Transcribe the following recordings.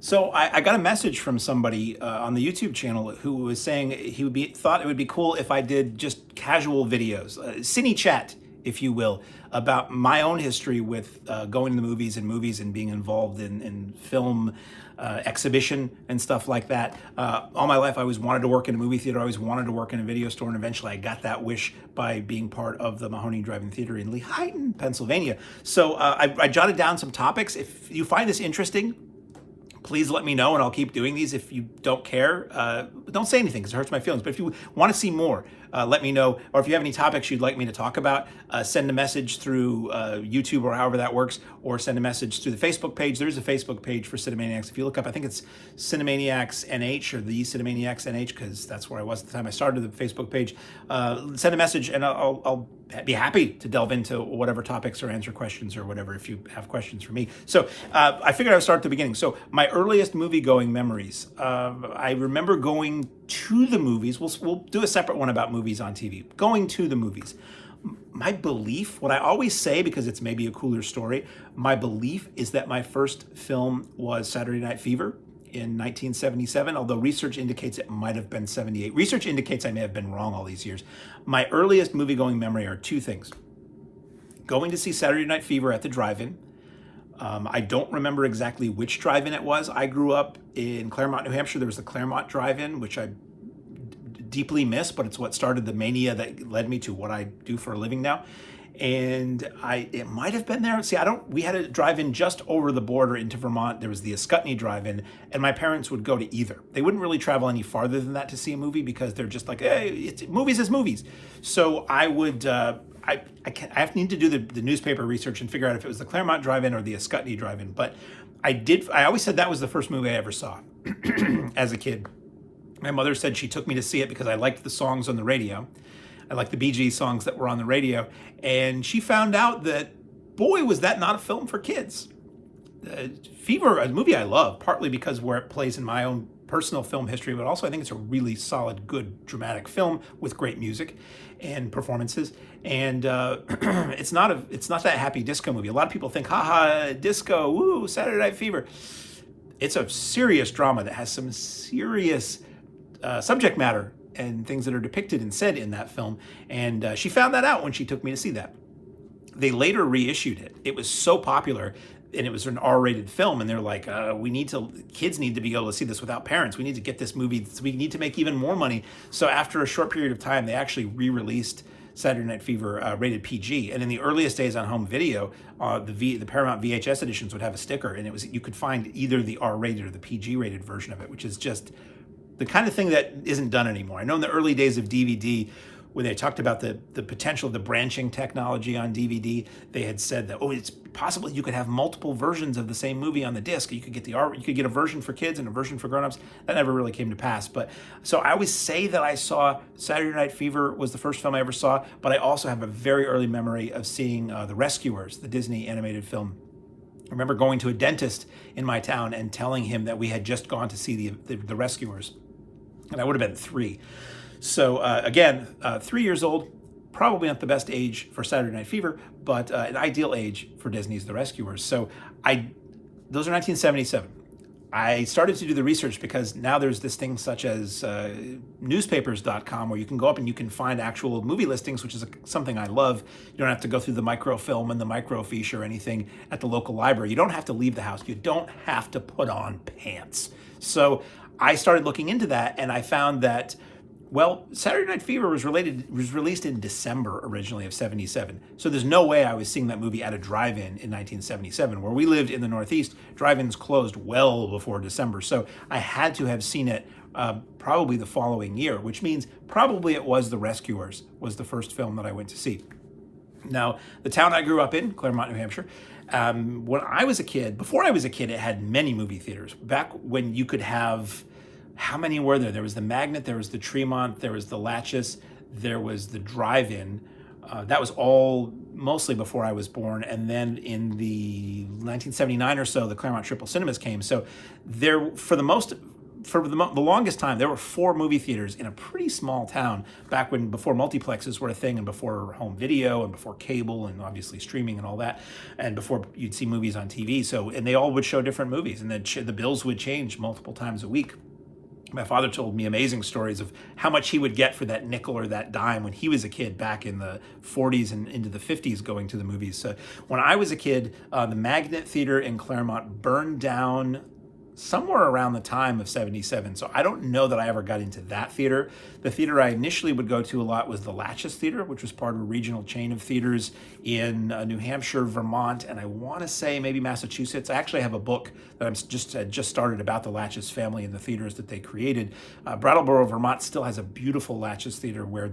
So I got a message from somebody on the YouTube channel who was saying thought it would be cool if I did just casual videos, cine chat, if you will, about my own history with going to the movies and being involved in film exhibition and stuff like that. All my life, I always wanted to work in a movie theater. I always wanted to work in a video store, and eventually, I got that wish by being part of the Mahoney Drive-In Theater in Lehighton, Pennsylvania. So I jotted down some topics. If you find this interesting, please let me know, and I'll keep doing these. If you don't care, don't say anything because it hurts my feelings. But if you want to see more, let me know. Or if you have any topics you'd like me to talk about, send a message through YouTube or however that works, or send a message through the Facebook page. There is a Facebook page for Cinemaniacs. If you look up, I think it's Cinemaniacs NH or the Cinemaniacs NH, because that's where I was at the time I started the Facebook page. Send a message, and I'll be happy to delve into whatever topics or answer questions or whatever if you have questions for me. So I figured I would start at the beginning. So my earliest movie-going memories. I remember going to the movies. We'll do a separate one about movies on TV. Going to the movies. My belief, what I always say, because it's maybe a cooler story, my belief is that my first film was Saturday Night Fever in 1977, although research indicates it might have been 78. Research indicates I may have been wrong all these years. My earliest movie-going memory are two things. Going to see Saturday Night Fever at the drive-in. I don't remember exactly which drive-in it was. I grew up in Claremont, New Hampshire. There was the Claremont drive-in, which I deeply miss, but it's what started the mania that led me to what I do for a living now. And it might have been there. See, we had a drive-in just over the border into Vermont. There was the Ascutney drive-in, and my parents would go to either. They wouldn't really travel any farther than that to see a movie because they're just like, hey, movies is movies. So I would, I need to do the newspaper research and figure out if it was the Claremont drive-in or the Ascutney drive-in. But I always said that was the first movie I ever saw as a kid. My mother said she took me to see it because I liked the songs on the radio. I liked the Bee Gees songs that were on the radio. And she found out that, boy, was that not a film for kids. Fever, a movie I love, partly because where it plays in my own personal film history, but also I think it's a really solid, good, dramatic film with great music and performances. And it's not that happy disco movie. A lot of people think, haha, disco, woo, Saturday Night Fever. It's a serious drama that has some serious subject matter and things that are depicted and said in that film. And she found that out when she took me to see that. They later reissued it. It was so popular, and it was an R-rated film, and they're like, kids need to be able to see this without parents. We need to get this movie, we need to make even more money. So after a short period of time, they actually re-released Saturday Night Fever rated PG. And in the earliest days on home video, the Paramount VHS editions would have a sticker, and you could find either the R-rated or the PG-rated version of it, which is just the kind of thing that isn't done anymore. I know in the early days of DVD, when they talked about the potential of the branching technology on DVD, they had said that, it's possible you could have multiple versions of the same movie on the disc. You could get a version for kids and a version for grown-ups. That never really came to pass. But so I always say that I saw Saturday Night Fever was the first film I ever saw, but I also have a very early memory of seeing The Rescuers, the Disney animated film. I remember going to a dentist in my town and telling him that we had just gone to see the Rescuers. And I would have been 3. So again, 3 years old, probably not the best age for Saturday Night Fever, but an ideal age for Disney's The Rescuers. So those are 1977. I started to do the research because now there's this thing such as newspapers.com where you can go up and you can find actual movie listings, which is something I love. You don't have to go through the microfilm and the microfiche or anything at the local library. You don't have to leave the house. You don't have to put on pants. So I started looking into that, and I found that, well, Saturday Night Fever was released in December originally of 77. So there's no way I was seeing that movie at a drive-in in 1977. Where we lived in the Northeast, drive-ins closed well before December. So I had to have seen it probably the following year, which means probably it was The Rescuers was the first film that I went to see. Now, the town I grew up in, Claremont, New Hampshire, when I was a kid, before I was a kid, it had many movie theaters. Back when you could have, how many were there? There was the Magnet, there was the Tremont, there was the Latches, there was the Drive-In. That was all mostly before I was born. And then in the 1979 or so, the Claremont Triple Cinemas came. So there, for the most for the longest time, there were 4 movie theaters in a pretty small town back when, before multiplexes were a thing, and before home video, and before cable, and obviously streaming and all that, and before you'd see movies on TV. So, and they all would show different movies, and then the bills would change multiple times a week. My father told me amazing stories of how much he would get for that nickel or that dime when he was a kid back in the 40s and into the 50s going to the movies. So when I was a kid, the Magnet Theater in Claremont burned down somewhere around the time of 77. So I don't know that I ever got into that theater. The theater I initially would go to a lot was the Latches Theater, which was part of a regional chain of theaters in New Hampshire, Vermont, and I want to say maybe Massachusetts. I actually have a book that I'm just started about the Latches family and the theaters that they created. Brattleboro, Vermont still has a beautiful Latches Theater where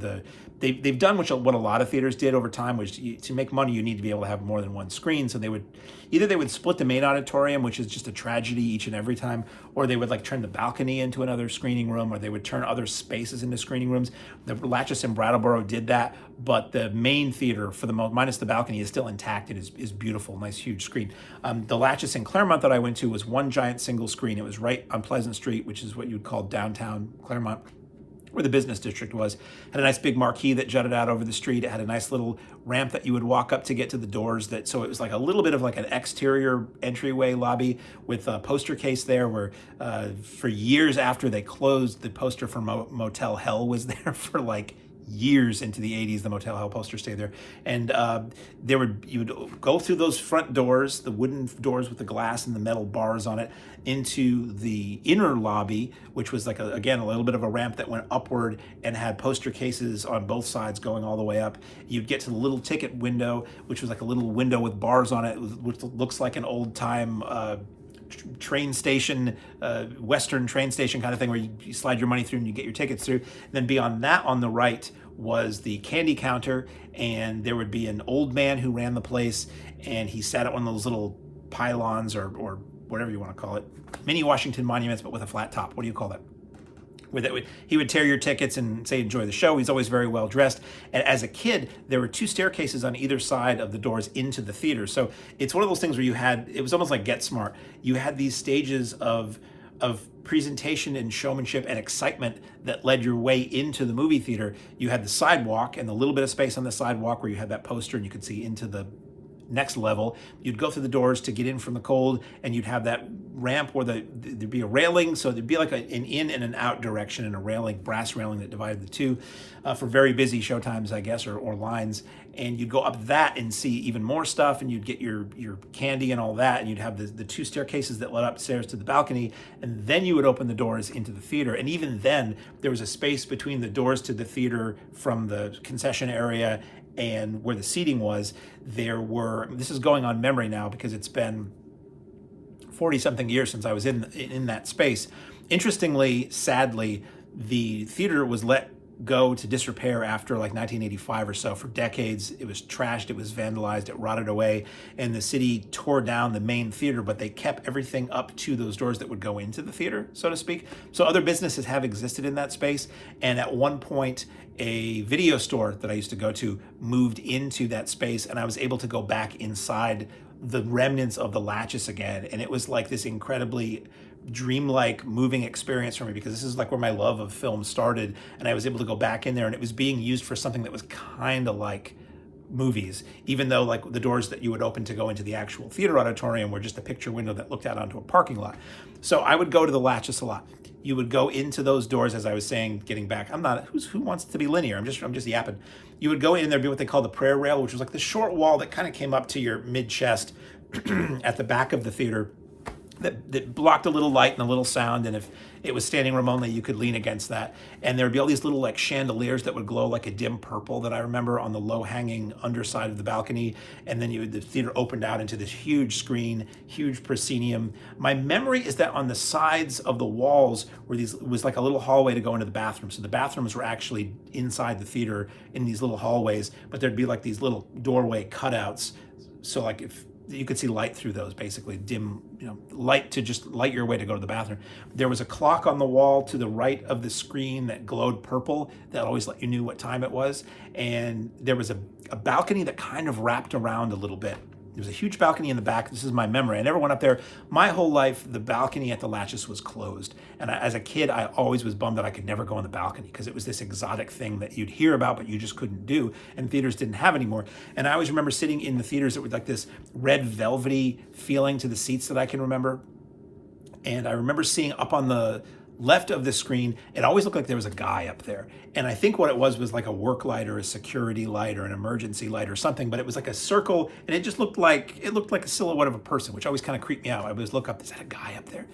they've done what a lot of theaters did over time, which to make money you need to be able to have more than one screen. So they would split the main auditorium, which is just a tragedy each and every time, or they would like turn the balcony into another screening room, or they would turn other spaces into screening rooms. The Latches in Brattleboro did that, but the main theater, for the minus the balcony, is still intact. It is beautiful, nice huge screen. The Latches in Claremont that I went to was one giant single screen. It was right on Pleasant Street, which is what you would call downtown Claremont, where the business district was. Had a nice big marquee that jutted out over the street. It had a nice little ramp that you would walk up to get to the doors. So it was like a little bit of like an exterior entryway lobby with a poster case there where for years after they closed, the poster for Motel Hell was there for like years into the 80s. The Motel Hell poster stayed there. And you would go through those front doors, the wooden doors with the glass and the metal bars on it, into the inner lobby, which was like, again, a little bit of a ramp that went upward and had poster cases on both sides going all the way up. You'd get to the little ticket window, which was like a little window with bars on it, which looks like an old time train station, Western train station kind of thing, where you slide your money through and you get your tickets through. And then beyond that, on the right was the candy counter, and there would be an old man who ran the place, and he sat at one of those little pylons or whatever you want to call it, mini Washington monuments, but with a flat top. What do you call that? He would tear your tickets and say, enjoy the show. He's always very well dressed. And as a kid, there were 2 staircases on either side of the doors into the theater. So it's one of those things where it was almost like Get Smart. You had these stages of presentation and showmanship and excitement that led your way into the movie theater. You had the sidewalk and the little bit of space on the sidewalk where you had that poster and you could see into the next level. You'd go through the doors to get in from the cold, and you'd have that ramp where there'd be a railing, so there'd be like an in and an out direction, and a railing, brass railing that divided the two for very busy showtimes, I guess, or lines. And you'd go up that and see even more stuff, and you'd get your candy and all that, and you'd have the 2 staircases that led upstairs to the balcony, and then you would open the doors into the theater. And even then, there was a space between the doors to the theater from the concession area and where the seating was. This is going on memory now because it's been 40-something years since I was in that space. Interestingly, sadly, the theater was let go to disrepair after like 1985 or so. For decades, it was trashed, it was vandalized, it rotted away, and the city tore down the main theater, but they kept everything up to those doors that would go into the theater, so to speak. So other businesses have existed in that space, and at one point, a video store that I used to go to moved into that space, and I was able to go back inside the remnants of the Latches again, and it was like this incredibly dreamlike moving experience for me, because this is like where my love of film started, and I was able to go back in there, and it was being used for something that was kind of like movies, even though like the doors that you would open to go into the actual theater auditorium were just a picture window that looked out onto a parking lot. So I would go to the Latches a lot. You would go into those doors, as I was saying, getting back. Who wants to be linear? I'm just yapping. You would go in, there'd be what they call the prayer rail, which was like the short wall that kind of came up to your mid-chest at the back of the theater, that blocked a little light and a little sound, and if it was standing room only, you could lean against that. And there would be all these little like chandeliers that would glow like a dim purple that I remember on the low-hanging underside of the balcony, and then the theater opened out into this huge screen, huge proscenium. My memory is that on the sides of the walls was like a little hallway to go into the bathroom. So the bathrooms were actually inside the theater in these little hallways, but there'd be like these little doorway cutouts. So like if you could see light through those, basically dim, light to just light your way to go to the bathroom. There was a clock on the wall to the right of the screen that glowed purple that always let you knew what time it was. And there was a balcony that kind of wrapped around a little bit. There was a huge balcony in the back. This is my memory. I never went up there. My whole life, the balcony at the Latches was closed. And as a kid, I always was bummed that I could never go on the balcony because it was this exotic thing that you'd hear about, but you just couldn't do. And theaters didn't have anymore. And I always remember sitting in the theaters that were like this red velvety feeling to the seats that I can remember. And I remember seeing up on the left of the screen, it always looked like there was a guy up there. And I think what it was like a work light or a security light or an emergency light or something, but it was like a circle and it just looked like a silhouette of a person, which always kind of creeped me out. I always look up, is that a guy up there?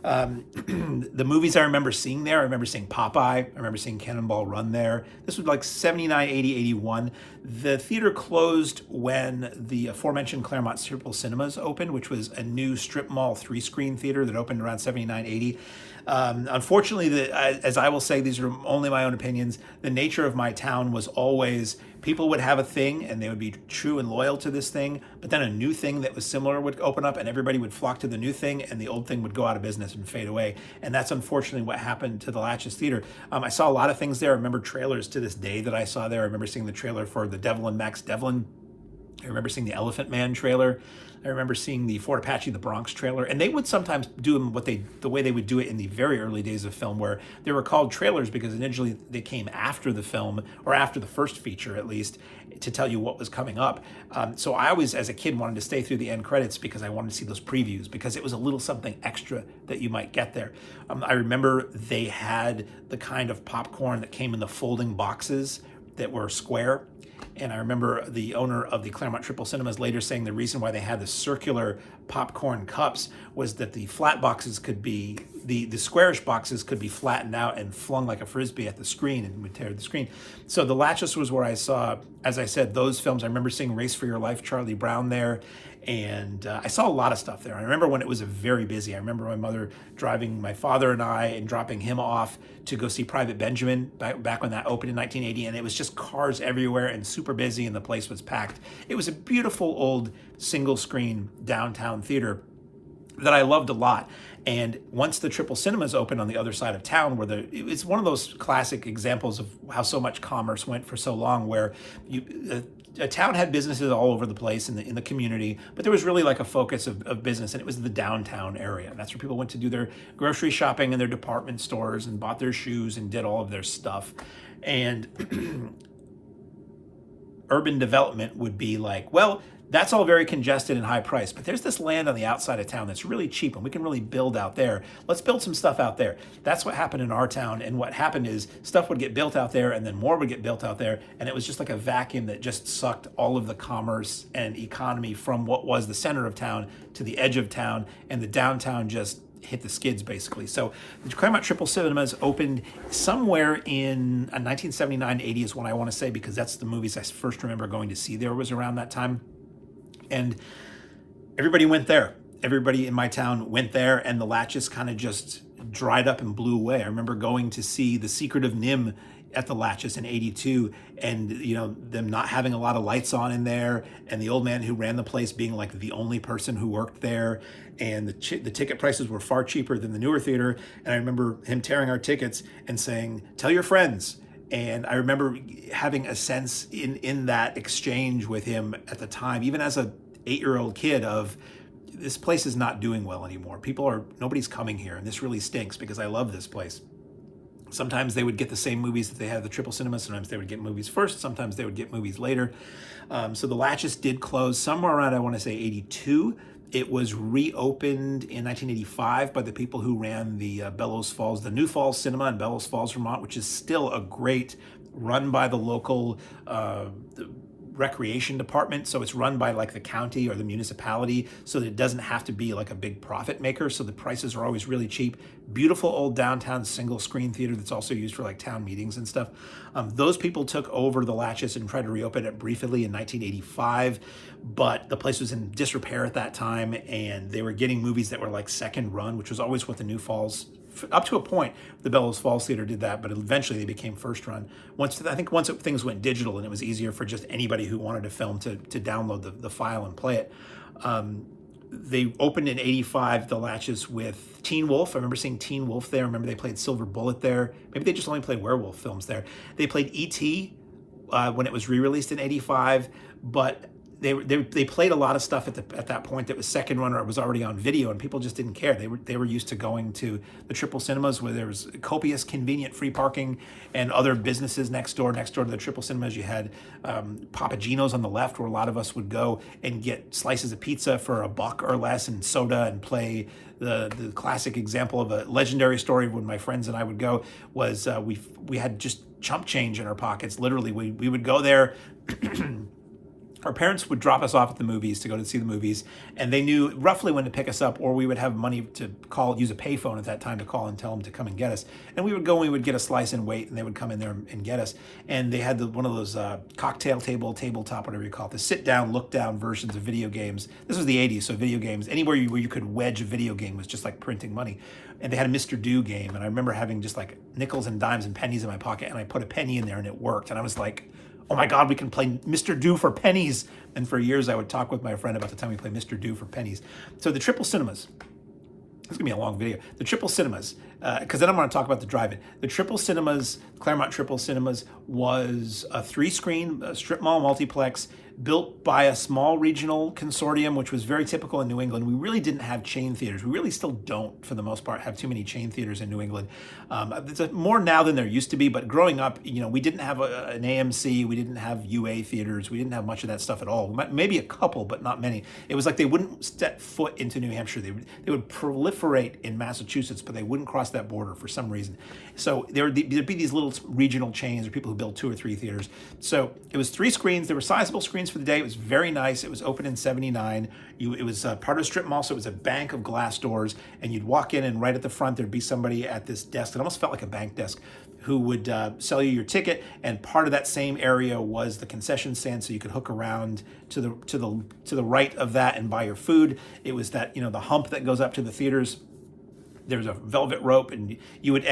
The movies I remember seeing there, I remember seeing Popeye, I remember seeing Cannonball Run there. This was like 79, 80, 81. The theater closed when the aforementioned Claremont Triple Cinemas opened, which was a new strip mall 3-screen theater that opened around 79, 80. Unfortunately, as I will say, these are only my own opinions, the nature of my town was always people would have a thing and they would be true and loyal to this thing, but then a new thing that was similar would open up and everybody would flock to the new thing and the old thing would go out of business and fade away. And that's unfortunately what happened to the Latches Theater. I saw a lot of things there. I remember trailers to this day that I saw there. I remember seeing the trailer for The Devil and Max Devlin. I remember seeing the Elephant Man trailer. I remember seeing the Fort Apache, the Bronx trailer, and they would sometimes do them the way they would do it in the very early days of film, where they were called trailers because initially they came after the film, or after the first feature at least, to tell you what was coming up. So I always, as a kid, wanted to stay through the end credits because I wanted to see those previews because it was a little something extra that you might get there. I remember they had the kind of popcorn that came in the folding boxes that were square. And I remember the owner of the Claremont Triple Cinemas later saying the reason why they had the circular popcorn cups was that the flat boxes could be, the squarish boxes could be flattened out and flung like a Frisbee at the screen and would tear the screen. So the Latches was where I saw, as I said, those films. I remember seeing Race for Your Life, Charlie Brown there. And I saw a lot of stuff there. I remember when it was very busy. I remember my mother driving my father and I and dropping him off to go see Private Benjamin back when that opened in 1980. And it was just cars everywhere and super busy and the place was packed. It was a beautiful old single screen downtown theater that I loved a lot. And once the Triple Cinemas opened on the other side of town, it's one of those classic examples of how so much commerce went for so long, where a town had businesses all over the place in the community, but there was really like a focus of business, and it was the downtown area. And that's where people went to do their grocery shopping in their department stores and bought their shoes and did all of their stuff. And urban development would be like, well, that's all very congested and high priced, but there's this land on the outside of town that's really cheap and we can really build out there. Let's build some stuff out there. That's what happened in our town. And what happened is stuff would get built out there and then more would get built out there. And it was just like a vacuum that just sucked all of the commerce and economy from what was the center of town to the edge of town, and the downtown just hit the skids basically. So the Claremont Triple Cinemas opened somewhere in 1979-80 is what I want to say, because that's the movies I first remember going to see there was around that time. And everybody went there. Everybody in my town went there, and the Latches kind of just dried up and blew away. I remember going to see The Secret of Nim at the Latches in 82, and them not having a lot of lights on in there, and the old man who ran the place being like the only person who worked there, and the ticket prices were far cheaper than the newer theater. And I remember him tearing our tickets and saying, "Tell your friends." And I remember having a sense in that exchange with him at the time, even as a 8-year-old kid, of this place is not doing well anymore. Nobody's coming here, and this really stinks because I love this place. Sometimes they would get the same movies that they had at the Triple Cinema. Sometimes they would get movies first. Sometimes they would get movies later. So the Latches did close somewhere around, I want to say, 82. It was reopened in 1985 by the people who ran the Bellows Falls, the New Falls Cinema in Bellows Falls, Vermont, which is still a great, run by the local recreation department. So it's run by like the county or the municipality, so that it doesn't have to be like a big profit maker. So the prices are always really cheap. Beautiful old downtown single screen theater that's also used for like town meetings and stuff. Those people took over the Latches and tried to reopen it briefly in 1985, but the place was in disrepair at that time, and they were getting movies that were like second run, which was always what the New Falls, up to a point, the Bellows Falls Theater did that, but eventually they became first run. Once things went digital and it was easier for just anybody who wanted to film to download the file and play it. They opened in 85, the Latches, with Teen Wolf. I remember seeing Teen Wolf there. I remember they played Silver Bullet there. Maybe they just only played werewolf films there. They played E.T. When it was re-released in 85, but they played a lot of stuff at that point that was second run or it was already on video, and people just didn't care. They were used to going to the Triple Cinemas where there was copious, convenient free parking and other businesses next door. Next door to the Triple Cinemas, you had Papa Gino's on the left, where a lot of us would go and get slices of pizza for $1 or less and soda and play. The classic example of a legendary story when my friends and I would go was we had just chump change in our pockets. Literally, we would go there. Our parents would drop us off at the movies to go to see the movies, and they knew roughly when to pick us up, or we would have money to use a payphone at that time to call and tell them to come and get us. And we would go and we would get a slice and wait, and they would come in there and get us. And they had one of those cocktail tabletop, whatever you call it, the sit-down, look-down versions of video games. This was the 80s, so video games, anywhere where you could wedge a video game was just like printing money. And they had a Mr. Do game, and I remember having just like nickels and dimes and pennies in my pocket, and I put a penny in there, and it worked. And I was like, oh my God, we can play Mr. Do for pennies. And for years, I would talk with my friend about the time we played Mr. Do for pennies. So the Triple Cinemas, this is gonna be a long video. The Triple Cinemas, because then I'm gonna talk about the drive-in. The Triple Cinemas, Claremont Triple Cinemas, was a 3-screen strip mall multiplex built by a small regional consortium, which was very typical in New England. We really didn't have chain theaters. We really still don't, for the most part, have too many chain theaters in New England. There's more now than there used to be, but growing up, we didn't have an AMC, we didn't have UA theaters, we didn't have much of that stuff at all. Maybe a couple, but not many. It was like they wouldn't step foot into New Hampshire. They would proliferate in Massachusetts, but they wouldn't cross that border for some reason. So there'd be these little regional chains or people who build 2 or 3 theaters. So it was 3 screens. There were sizable screens for the day. It was very nice. It was open in '79. It was part of a strip mall, so it was a bank of glass doors, and you'd walk in, and right at the front there'd be somebody at this desk. It almost felt like a bank desk, who would sell you your ticket. And part of that same area was the concession stand, so you could hook around to the right of that and buy your food. It was that the hump that goes up to the theaters. There was a velvet rope, and you would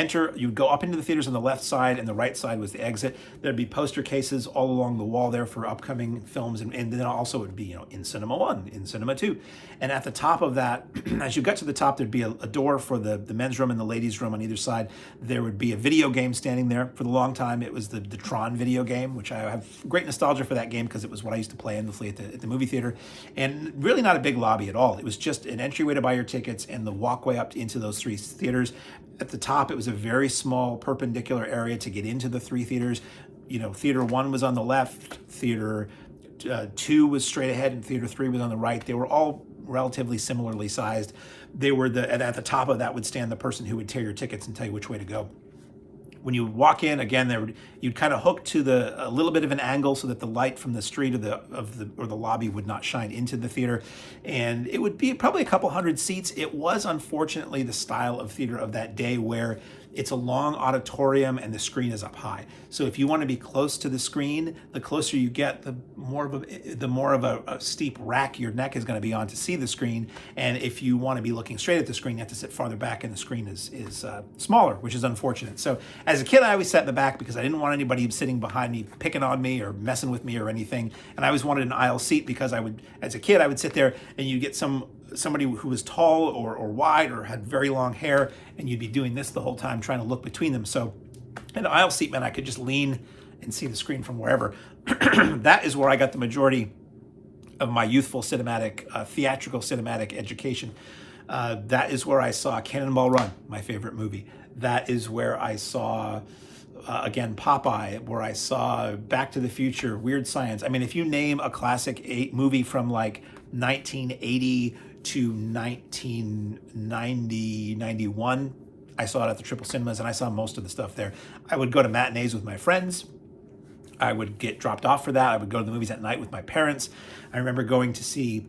go up into the theaters on the left side, and the right side was the exit. There'd be poster cases all along the wall there for upcoming films, and then also it would be, in Cinema 1, in Cinema 2. And at the top of that, as you got to the top, there'd be a door for the men's room and the ladies' room on either side. There would be a video game standing there. For the long time, it was the Tron video game, which I have great nostalgia for that game because it was what I used to play endlessly at the movie theater. And really not a big lobby at all. It was just an entryway to buy your tickets and the walkway up into those 3 theaters. At the top, it was a very small perpendicular area to get into the 3 theaters. Theater 1 was on the left, theater 2 was straight ahead, and theater 3 was on the right. They were all relatively similarly sized. They were at the top of that would stand the person who would tear your tickets and tell you which way to go. When you walk in, again, you'd kind of hook to a little bit of an angle so that the light from the street or the lobby would not shine into the theater, and it would be probably a couple hundred seats. It was unfortunately the style of theater of that day where it's a long auditorium and the screen is up high. So if you want to be close to the screen, the closer you get, the more of a steep rack your neck is going to be on to see the screen. And if you want to be looking straight at the screen, you have to sit farther back, and the screen is smaller, which is unfortunate. So as a kid, I always sat in the back because I didn't want anybody sitting behind me picking on me or messing with me or anything. And I always wanted an aisle seat because as a kid, I would sit there and you get somebody who was tall or wide or had very long hair, and you'd be doing this the whole time trying to look between them. So an aisle seat meant I could just lean and see the screen from wherever. That is where I got the majority of my youthful theatrical cinematic education. That is where I saw Cannonball Run, my favorite movie. That is where I saw again, Popeye, where I saw Back to the Future, Weird Science. I mean, if you name a classic movie from like 1980 to 1990, 91, I saw it at the Triple Cinemas, and I saw most of the stuff there. I would go to matinees with my friends. I would get dropped off for that. I would go to the movies at night with my parents. I remember going to see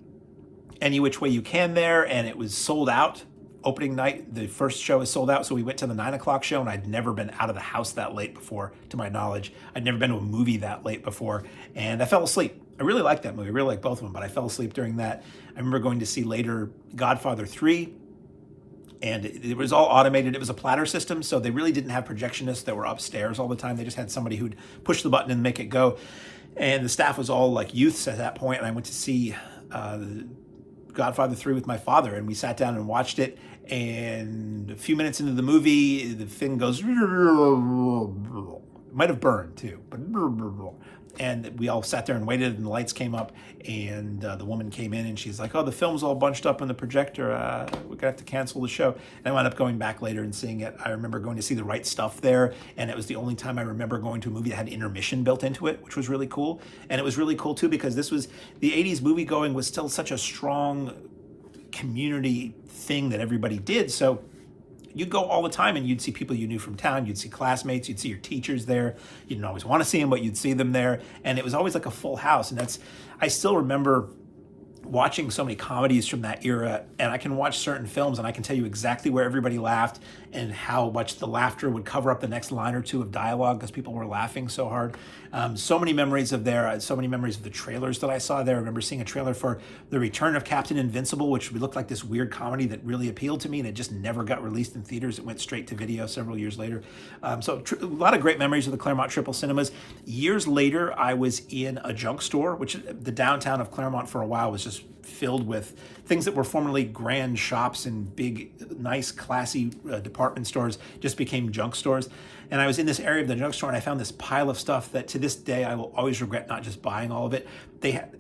Any Which Way You Can there, and it was sold out. Opening night, the first show is sold out, so we went to the 9 o'clock show, and I'd never been out of the house that late before, to my knowledge. I'd never been to a movie that late before, and I fell asleep. I really liked that movie. I really liked both of them, but I fell asleep during that. I remember going to see later Godfather 3, and it was all automated. It was a platter system, so they really didn't have projectionists that were upstairs all the time. They just had somebody who'd push the button and make it go, and the staff was all like youths at that point, and I went to see Godfather 3 with my father, and we sat down and watched it. And a few minutes into the movie, the thing goes, it might have burned too, but And we all sat there and waited, and the lights came up, and the woman came in, and she's like, "Oh, the film's all bunched up in the projector. We're gonna have to cancel the show." And I wound up going back later and seeing it. I remember going to see The Right Stuff there, and it was the only time I remember going to a movie that had intermission built into it, which was really cool. And it was really cool too because this was the '80s. Moviegoing was still such a strong community thing that everybody did. So you'd go all the time and you'd see people you knew from town, you'd see classmates, you'd see your teachers there. You didn't always want to see them, but you'd see them there. And it was always like a full house. And I still remember watching so many comedies from that era, and I can watch certain films and I can tell you exactly where everybody laughed and how much the laughter would cover up the next line or two of dialogue because people were laughing so hard. So many memories of there, so many memories of the trailers that I saw there. I remember seeing a trailer for The Return of Captain Invincible, which looked like this weird comedy that really appealed to me, and it just never got released in theaters. It went straight to video several years later. So a lot of great memories of the Claremont Triple Cinemas. Years later, I was in a junk store, which the downtown of Claremont for a while was just filled with things that were formerly grand shops and big, nice, classy department stores just became junk stores. And I was in this area of the junk store and I found this pile of stuff that to this day I will always regret not just buying all of it. They had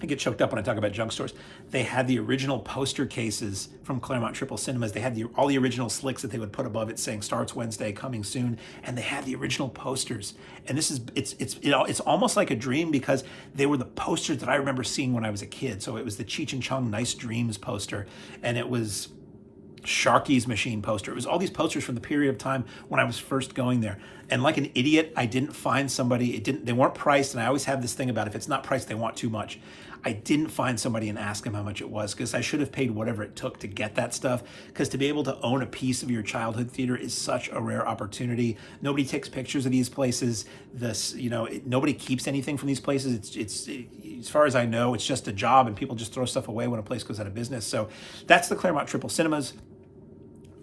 I get choked up when I talk about junk stores. They had the original poster cases from Claremont Triple Cinemas. They had all the original slicks that they would put above it saying starts Wednesday, coming soon. And they had the original posters. And it's almost like a dream because they were the posters that I remember seeing when I was a kid. So it was the Cheech and Chong Nice Dreams poster. And it was Sharky's Machine poster. It was all these posters from the period of time when I was first going there. And like an idiot, I didn't find somebody, they weren't priced, and I always have this thing about if it's not priced, they want too much. I didn't find somebody and ask them how much it was because I should have paid whatever it took to get that stuff, because to be able to own a piece of your childhood theater is such a rare opportunity. Nobody takes pictures of these places. Nobody keeps anything from these places. It's as far as I know, it's just a job and people just throw stuff away when a place goes out of business. So that's the Claremont Triple Cinemas.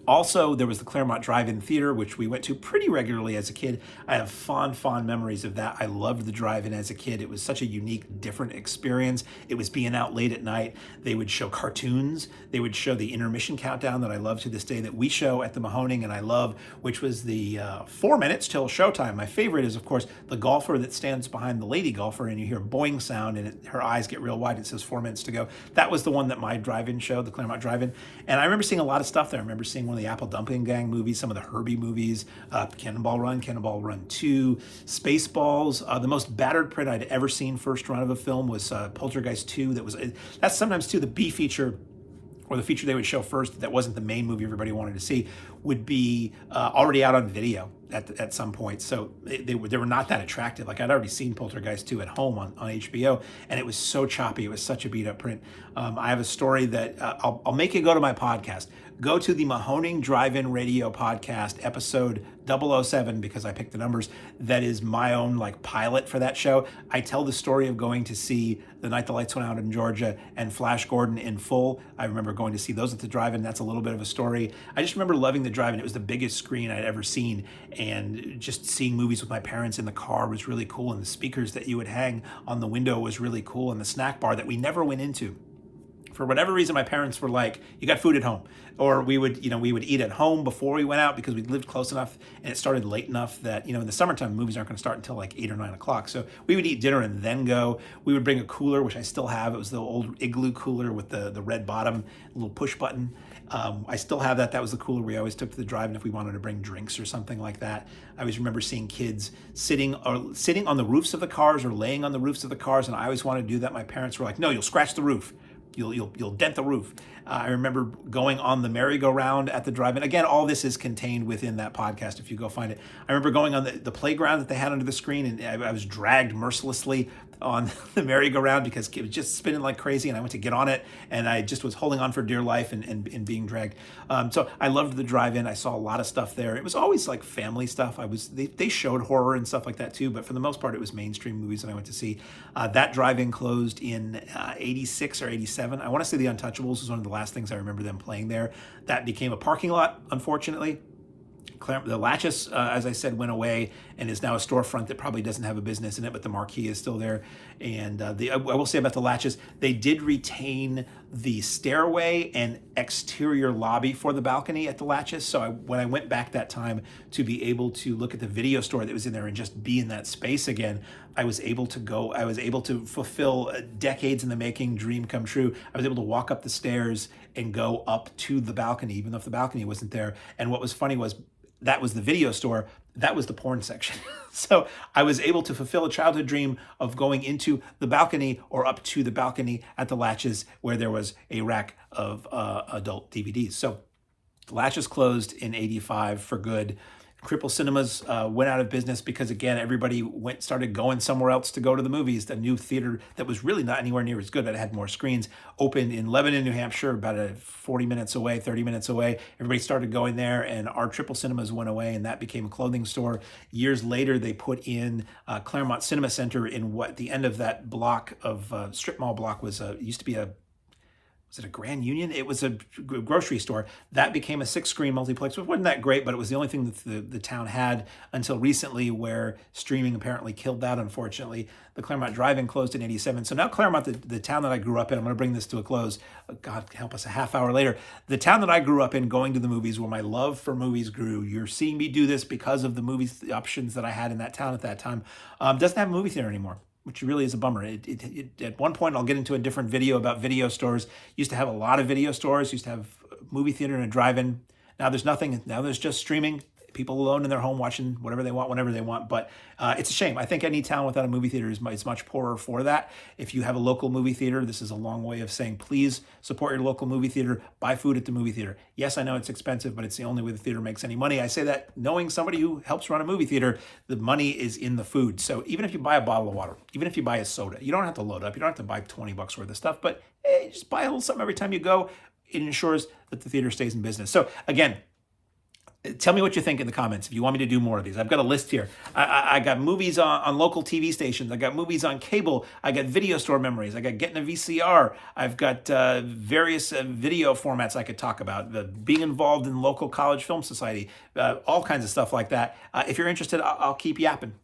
Also, there was the Claremont Drive-In Theater, which we went to pretty regularly as a kid. I have fond memories of that. I loved the drive-in as a kid. It was such a unique, different experience. It was being out late at night. They would show cartoons. They would show the intermission countdown that I love to this day that we show at the Mahoning and I love, which was the 4 minutes till showtime. My favorite is, of course, the golfer that stands behind the lady golfer and you hear a boing sound and her eyes get real wide and it says 4 minutes to go. That was the one that my drive-in showed, the Claremont Drive-In. And I remember seeing a lot of stuff there. I remember seeing one of the Apple Dumpling Gang movies, some of the Herbie movies, Cannonball Run 2, Spaceballs. The most battered print I'd ever seen first run of a film was Poltergeist 2. That's sometimes too the B feature, or the feature they would show first that wasn't the main movie everybody wanted to see, would be already out on video at some point. So they were not that attractive. Like I'd already seen Poltergeist 2 at home on HBO, and it was so choppy. It was such a beat up print. I have a story that I'll make you go to my podcast. Go to the Mahoning Drive-In Radio podcast, episode 007, because I picked the numbers. That is my own pilot for that show. I tell the story of going to see The Night the Lights Went Out in Georgia and Flash Gordon in full. I remember going to see those at the drive-in. That's a little bit of a story. I just remember loving the drive-in. It was the biggest screen I'd ever seen, and just seeing movies with my parents in the car was really cool, and the speakers that you would hang on the window was really cool, and the snack bar that we never went into. For whatever reason, my parents were like, you got food at home. Or we would eat at home before we went out because we lived close enough and it started late enough that, in the summertime, movies aren't going to start until 8 or 9 o'clock. So we would eat dinner and then go. We would bring a cooler, which I still have. It was the old Igloo cooler with the red bottom, little push button. I still have that. That was the cooler we always took to the drive-in if we wanted to bring drinks or something like that. I always remember seeing kids sitting on the roofs of the cars or laying on the roofs of the cars, and I always wanted to do that. My parents were like, no, you'll scratch the roof. You'll dent the roof. I remember going on the merry-go-round at the drive-in. Again, all this is contained within that podcast if you go find it. I remember going on the playground that they had under the screen, and I was dragged mercilessly on the merry-go-round because it was just spinning like crazy, and I went to get on it, and I just was holding on for dear life and being dragged. So I loved the drive-in. I saw a lot of stuff there. It was always family stuff. They showed horror and stuff like that too, but for the most part, it was mainstream movies that I went to see. That drive-in closed in 86 or 87. I want to say The Untouchables was one of the last things I remember them playing there. That became a parking lot, unfortunately. The Latches, as I said, went away and is now a storefront that probably doesn't have a business in it, but the marquee is still there. And I will say about the Latches, they did retain the stairway and exterior lobby for the balcony at the Latches. So when I went back that time to be able to look at the video store that was in there and just be in that space again, I was able to fulfill a decades in the making dream come true. I was able to walk up the stairs and go up to the balcony, even though if the balcony wasn't there. And what was funny was that was the video store, that was the porn section. So I was able to fulfill a childhood dream of going into the balcony or up to the balcony at the Latches where there was a rack of adult DVDs. So the Latches closed in '85 for good. Cripple Cinemas went out of business because, again, everybody started going somewhere else to go to the movies. The new theater that was really not anywhere near as good, but it had more screens, opened in Lebanon, New Hampshire, about 40 minutes away, 30 minutes away. Everybody started going there, and our Triple Cinemas went away, and that became a clothing store. Years later, they put in Claremont Cinema Center in what the end of that block of strip mall block was. Used to be was it a Grand Union? It was a grocery store. That became a 6-screen multiplex, which wasn't that great, but it was the only thing that the town had until recently, where streaming apparently killed that, unfortunately. The Claremont Drive-In closed in '87. So now Claremont, the town that I grew up in, I'm going to bring this to a close. God help us, a half hour later. The town that I grew up in, going to the movies, where my love for movies grew. You're seeing me do this because of the movies, the options that I had in that town at that time. Doesn't have a movie theater anymore, which really is a bummer. At one point, I'll get into a different video about video stores. Used to have a lot of video stores, used to have a movie theater and a drive-in. Now there's nothing. Now there's just streaming. People alone in their home watching whatever they want, whenever they want. But it's a shame. I think any town without a movie theater is much poorer for that. If you have a local movie theater, this is a long way of saying, please support your local movie theater. Buy food at the movie theater. Yes, I know it's expensive, but it's the only way the theater makes any money. I say that knowing somebody who helps run a movie theater, the money is in the food. So even if you buy a bottle of water, even if you buy a soda, you don't have to load up. You don't have to buy $20 worth of stuff, but hey, just buy a little something every time you go. It ensures that the theater stays in business. So again, tell me what you think in the comments if you want me to do more of these. I've got a list here. I got movies on local TV stations. I got movies on cable. I got video store memories. I got getting a VCR. I've got various video formats I could talk about. Being involved in local college film society. All kinds of stuff like that. If you're interested, I'll keep yapping.